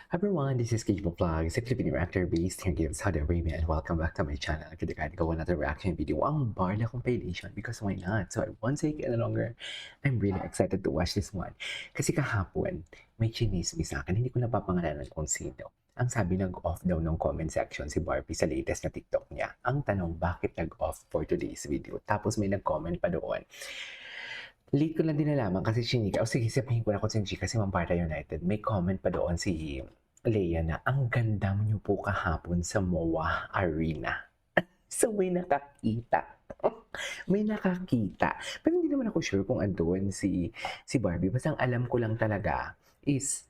Everyone, this is Kate Vlog, simply being reactor based here in Saudi Arabia, and welcome back to my channel. Kita ko another reaction video ang Barla compilation because why not? So I won't take it any longer. I'm really excited to watch this one. Kasi kahapon, may chinismis sa akin, hindi ko napapangalanan kung sino. Ang sabi nag-off daw ng comment section si Barbie sa latest na TikTok niya. Ang tanong, bakit nag-off for today's video? Tapos may nag-comment pa doon. Late ko lang din nalaman kasi chinika. O sige, sabihin ko na kung sino chika, si Mamparta United. May comment pa doon si Leia na, ang ganda niyo po kahapon sa MOA Arena. So may nakakita. May nakakita. Pero hindi naman ako sure kung andun si Barbie. Basta ang alam ko lang talaga is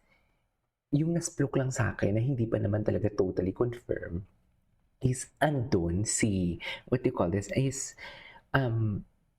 yung nasplok lang sa akin na hindi pa naman talaga totally confirmed is andun si, what do you call this, is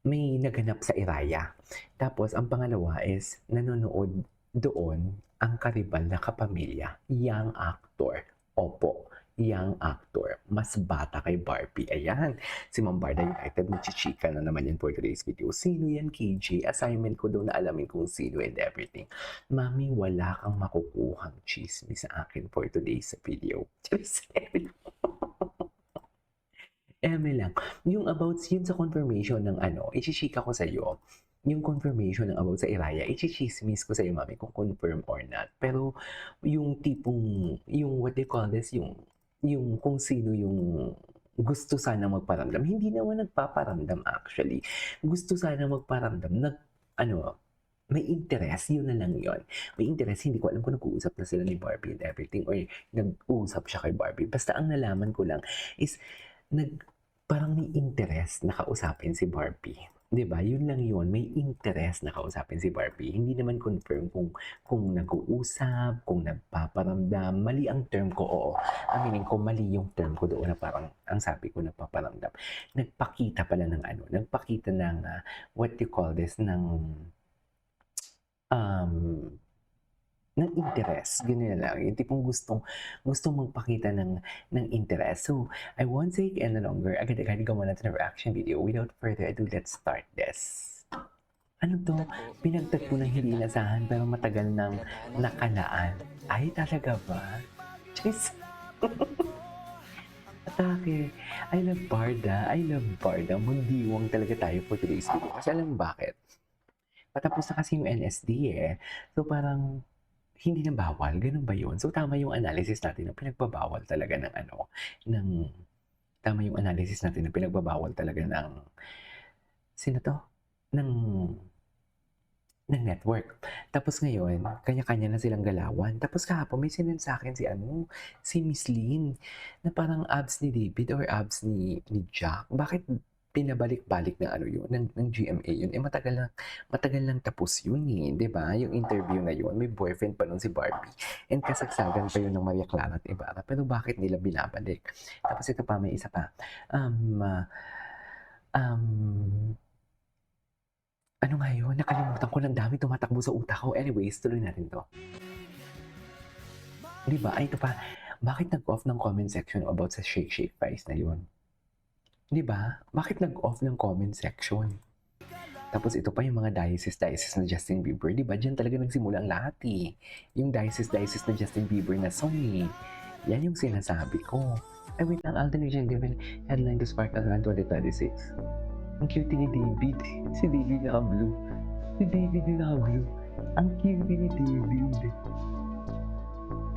may naganap sa Iraya. Tapos, ang pangalawa is, nanonood doon ang karibal na kapamilya, young actor. Opo, young actor. Mas bata kay Barbie. Ayan, si Mambarda United, magchichika na naman yan for today's video. Sino yan, KJ? Assignment ko daw na alamin kung sino and everything. Mami, wala kang makukuhang chismis sa akin for today's video. Lang. Yung about, yun sa confirmation ng ichichika ko sa'yo, yung confirmation ng about sa Iraya, ichichismis ko sa'yo, mami, kung confirm or not. Pero, yung tipong, yung what they call this, yung kung sino yung gusto sana magparamdam, hindi naman nagpaparamdam actually. Gusto sana magparamdam, may interest, yun na lang yun. May interest, hindi ko alam kung nag-uusap na sila ni Barbie and everything, or nag-uusap siya kay Barbie. Basta ang nalaman ko lang is, parang may interest na kausapin si Barbie. 'Di ba? Yun lang yun, may interest na kausapin si Barbie. Hindi naman confirm kung nag-uusap, kung nagpaparamdam. Mali ang term ko, oo. Aminin ko, mali yung term ko doon na parang, ang sabi ko, nagpaparamdam. Nagpakita pala ng nagpakita ng, what you call this, ng interest, ganyan lang. Yung tipong gustong magpakita ng interest. So, I won't take any longer. Agad-agad gawa natin ng reaction video. Without further ado, let's start this. Ano to? Pinagtagpo ng hindi inasahan pero matagal nang nakalaan. Ay, talaga ba? Jeez. Atake. I love Barda. Mundiwang talaga tayo for today's video. Kasi alam mo bakit? Patapos na kasi yung NSD eh. So, parang hindi na bawal, ganun ba yun? So, tama yung analysis natin na pinagbabawal talaga tama yung analysis natin na pinagbabawal talaga sino to? Ng network. Tapos ngayon, kanya-kanya na silang galawan. Tapos kahapon, may sinend sa akin si Miss Lynn, na parang abs ni David or abs ni Jack. Bakit pinabalik-balik na yun, ng GMA yun, matagal lang tapos yun eh, di ba? Yung interview na yun, may boyfriend pa nun si Barbie, and kasagsagan pa yun ng Maria Clara at Ibarra, pero bakit nila binabalik? Tapos ito pa, may isa pa, ano nga yun? Nakalimutan ko, ng dami tumatakbo sa utak ko. Anyways, tuloy natin to. Di ba? Ay, ito pa, bakit nag-off ng comment section about sa Shake Shake Fries na yun? Di ba? Bakit nag-off ng comment section? Tapos ito pa yung mga diocese na Justin Bieber. Di ba? Diyan talaga nagsimula ang lahat eh. Yung diocese na Justin Bieber na song eh. Yan yung sinasabi ko. Ay wait lang, Alden Regent headline to Spark Around 2026. Ang cute ni David. Si David naka-blue. Ang cute ni David.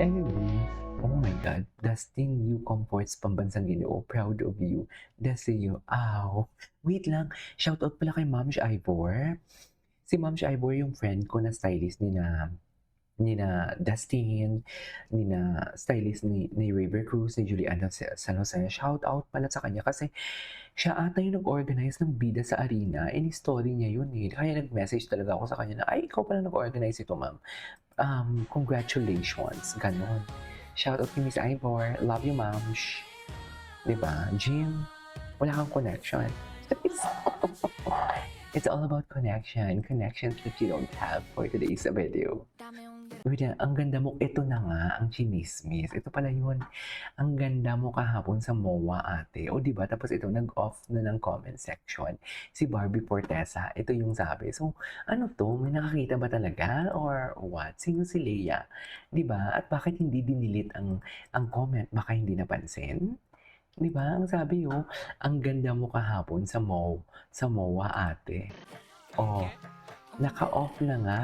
Anyway, oh my God, Dustin, you comforts Pambansang Ginoo. Proud of you. Deseo, ow. Wait lang, shoutout pala kay Ma'am Ivor. Si Ma'am Ivor yung friend ko na stylist ni na Dustin, ni na stylist ni River Cruz, ni Juliana San Jose. Shoutout pala sa kanya kasi siya ata yung nag-organize ng bida sa arena. Any story niya yun eh. Kaya nag-message talaga ako sa kanya na, ay, ikaw pala nag-organize ito, ma'am. Congratulations. Ganon. Shout out kay Miss Ivor. Love you, ma'am. Diba? Jim, wala kang connection. It's all about connection. Connections that you don't have for today's video. Uy, ang ganda mo, ito na nga ang tsinismis, ito pala yun. Ang ganda mo kahapon sa MOA ate, o 'di ba tapos ito nag-off na ng comment section si Barbie Fortesa, ito yung sabi. So, ano 'to, may nakakita ba talaga or what? Sino si Leia, 'di ba? At bakit hindi dinilit ang comment, baka hindi napansin? 'Di ba ang sabi, oh, "Ang ganda mo kahapon sa MOA ate." Oh, naka-off na nga.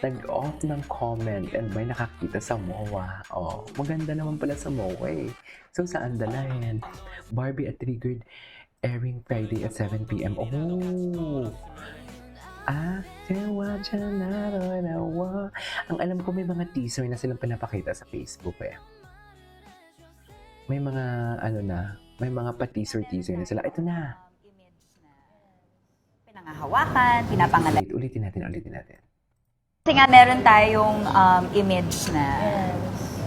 Nag-off ng comment and may nakakita sa MOA. Oh, maganda naman pala sa MOA eh. So, saan dalhin? Barbie at Triggered airing Friday at 7 p.m. Oh! Sewa dyan nawa. Ang alam ko may mga teaser na silang pinapakita sa Facebook eh. May mga ano na, may mga pa-teaser na sila. Ito na. Pinangahawakan, pinapangalan. Ulitin natin. Kasi nga meron tayong image na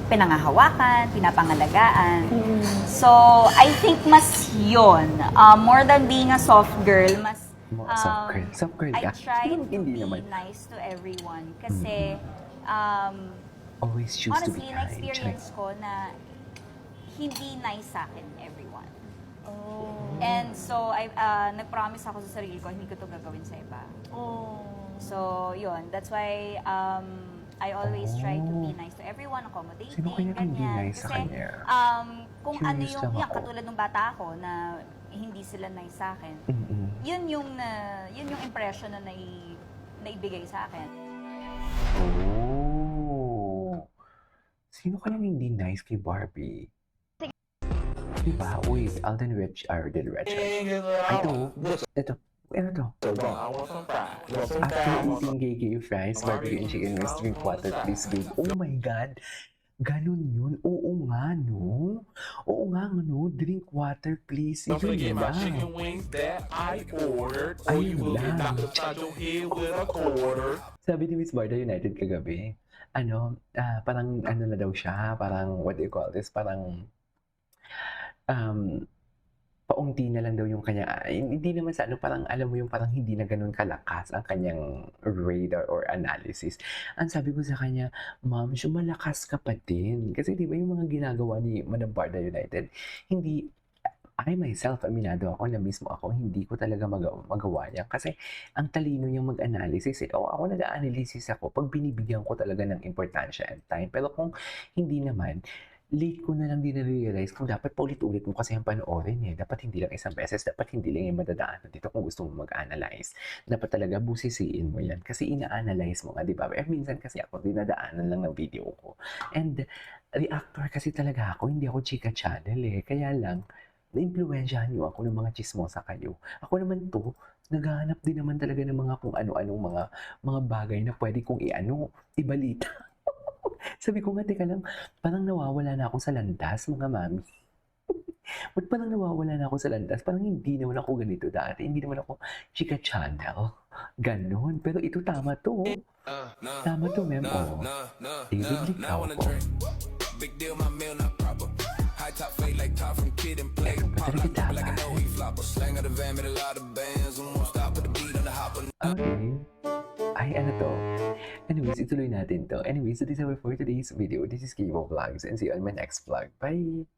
pinangahawakan, pinapangalagaan. So, I think mas yun. More than being a soft girl, mas Soft girl I ka. try to Hindi be naman. nice to everyone. Kasi, Always choose to be honestly, kind. na-experience ko na hindi nice sa akin everyone. Oh. And so, nag-promise ako sa sarili ko, hindi ko to gagawin sa iba. Oh. So, yun. That's why I always try to be nice to everyone, accommodating, Sino kaya hindi ganyan. nice sa Kasi, kanya? kung ano Curious lang yung ako. katulad ng bata ako na hindi sila nice sa akin, yun yung impression na naibigay sa akin. Oh. Sino kaya hindi nice kay Barbie? Diba? Uy, Alden Rich. Ay, ito. Ano to? After eating KK fries, barbecue and chicken wings, drink water, please give. Oh my God! Ganun yun? Oo nga, no? Oo nga, no? Drink water, please. Don't Yun forget my lang. chicken wings that I ordered, or you Ayun will get lang. knocked upside your head with a quarter. Sabi ni Miss Barda United kagabi, parang ano na daw siya, parang what do you call this, parang paunti na lang daw yung kanya, hindi naman sa ano, parang alam mo yung parang hindi na ganun kalakas ang kanyang radar or analysis. Ang sabi ko sa kanya, ma'am, malakas ka pa din. Kasi di ba yung mga ginagawa ni Madam Barda United, hindi, I myself, aminado ako na mismo ako, hindi ko talaga magawa yan. Kasi ang talino niyang mag-analysis eh. O ako nag-analysis ako pag binibigyan ko talaga ng importansya and time. Pero kung hindi naman, late ko na lang din na-realize kung dapat paulit-ulit mo kasi ang panoorin eh. Dapat hindi lang isang beses, dapat hindi lang yung madadaanan dito kung gusto mo mag-analyze. Dapat talaga busisiin mo yan kasi ina-analyze mo nga, di ba? Minsan kasi ako dinadaanan lang ng video ko. And reactor kasi talaga ako, hindi ako chika channel eh. Kaya lang, na-impluwensyahan niyo ako ng mga chismosa kayo. Ako naman to, naghahanap din naman talaga ng mga kung ano-anong mga bagay na pwede kong ibalita. Sabi ko nga, teka lang, parang nawawala na ako sa landas, mga mami. Ba't parang nawawala na ako sa landas? Parang hindi naman ako ganito dati. Hindi naman ako chika channel. Ganon. Pero ito tama to. Tama to, mem. Oh. David Licao ko. Big deal, my meal not proper. High top fade like top from kid and play. Pop like a know he flopper. Slang out the van with a lot of bands. Who won't stop with the beat on the hopper. Okay. Ay, ano to? Anyways, ituloy natin to. Anyways, that is our for today's video. This is Kivo Vlogs and see you on my next vlog. Bye!